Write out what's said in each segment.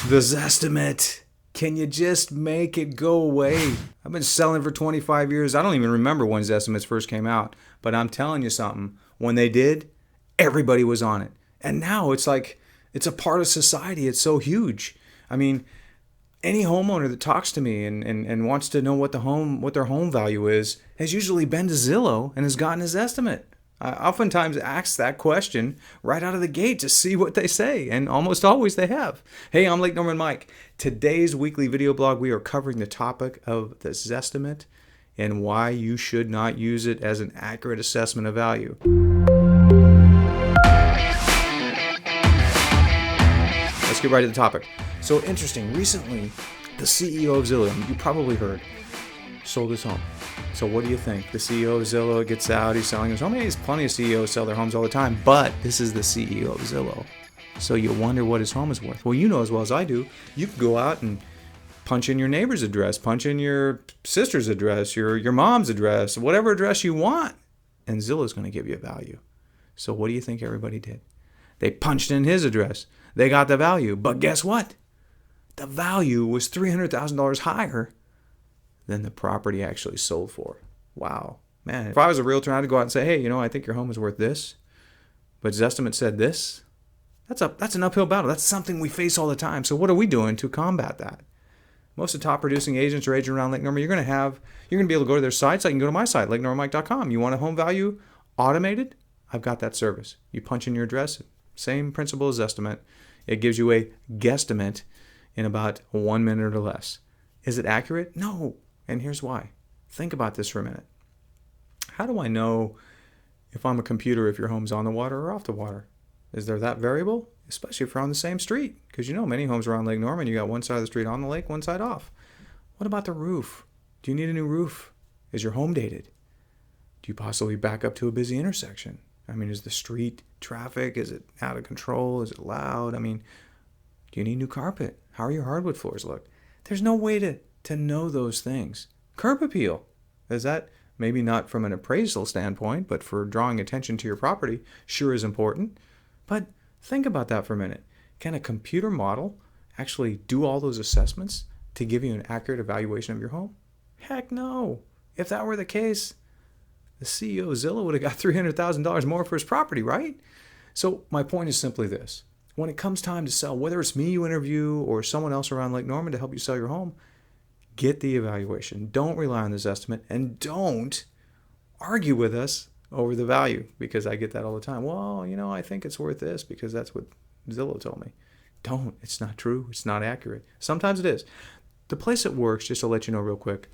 The Zestimate. Can you just make it go away? I've been selling for 25 years. I don't even remember when Zestimates first came out, but I'm telling you something. When they did, everybody was on it. And now it's like, it's a part of society. It's so huge. I mean, any homeowner that talks to me and wants to know what their home value is has usually been to Zillow and has gotten his estimate. I oftentimes ask that question right out of the gate to see what they say, and almost always they have. Hey, I'm Lake Norman Mike. Today's weekly video blog, we are covering the topic of the Zestimate and why you should not use it as an accurate assessment of value. Let's get right to the topic. So interesting, recently the CEO of Zillow, you probably heard, sold his home. So what do you think? The CEO of Zillow gets out, he's selling his home. There's plenty of CEOs sell their homes all the time, but this is the CEO of Zillow. So you wonder what his home is worth. Well, you know as well as I do, you can go out and punch in your neighbor's address, punch in your sister's address, your mom's address, whatever address you want, and Zillow's going to give you a value. So what do you think everybody did? They punched in his address. They got the value. But guess what? The value was $300,000 higher than the property actually sold for. Wow. Man, if I was a realtor, I'd go out and say, hey, I think your home is worth this, but Zestimate said this. That's an uphill battle. That's something we face all the time. So what are we doing to combat that? Most of the top producing agents or agents around Lake Norman, you're going to be able to go to their sites. I can go to my site, lakenormanmike.com. You want a home value automated? I've got that service. You punch in your address, same principle as Zestimate. It gives you a guesstimate in about 1 minute or less. Is it accurate? No. And here's why. Think about this for a minute. How do I know if I'm a computer if your home's on the water or off the water? Is there that variable? Especially if you're on the same street. Because many homes around Lake Norman, you got one side of the street on the lake, one side off. What about the roof? Do you need a new roof? Is your home dated? Do you possibly back up to a busy intersection? Is the street traffic, is it out of control? Is it loud? Do you need new carpet? How are your hardwood floors look? There's no way to know those things. Curb appeal. Is that maybe not from an appraisal standpoint, but for drawing attention to your property, sure is important. But think about that for a minute. Can a computer model actually do all those assessments to give you an accurate evaluation of your home? Heck no. If that were the case, the CEO of Zillow would have got $300,000 more for his property, right? So my point is simply this. When it comes time to sell, whether it's me you interview or someone else around Lake Norman to help you sell your home, get the evaluation. Don't rely on this estimate, and don't argue with us over the value, because I get that all the time. Well, I think it's worth this because that's what Zillow told me. Don't. It's not true. It's not accurate. Sometimes it is. The place it works, just to let you know real quick,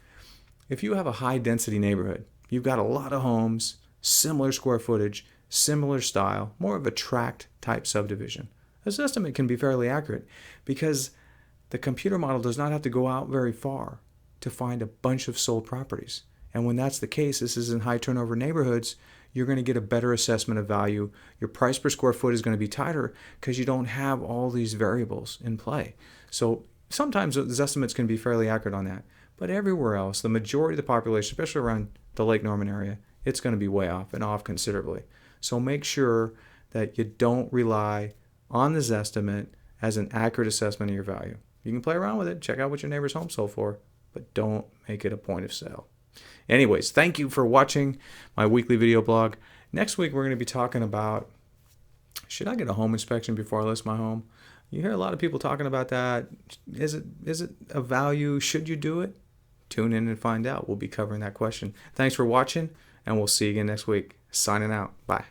if you have a high density neighborhood, you've got a lot of homes, similar square footage, similar style, more of a tract type subdivision, this estimate can be fairly accurate because the computer model does not have to go out very far to find a bunch of sold properties. And when that's the case, this is in high turnover neighborhoods, you're going to get a better assessment of value. Your price per square foot is going to be tighter because you don't have all these variables in play. So sometimes the estimates can be fairly accurate on that. But everywhere else, the majority of the population, especially around the Lake Norman area, it's going to be way off and off considerably. So make sure that you don't rely on this estimate as an accurate assessment of your value. You can play around with it, check out what your neighbor's home sold for, but don't make it a point of sale. Anyways, thank you for watching my weekly video blog. Next week, we're going to be talking about, should I get a home inspection before I list my home? You hear a lot of people talking about that. Is it a value? Should you do it? Tune in and find out. We'll be covering that question. Thanks for watching, and we'll see you again next week. Signing out. Bye.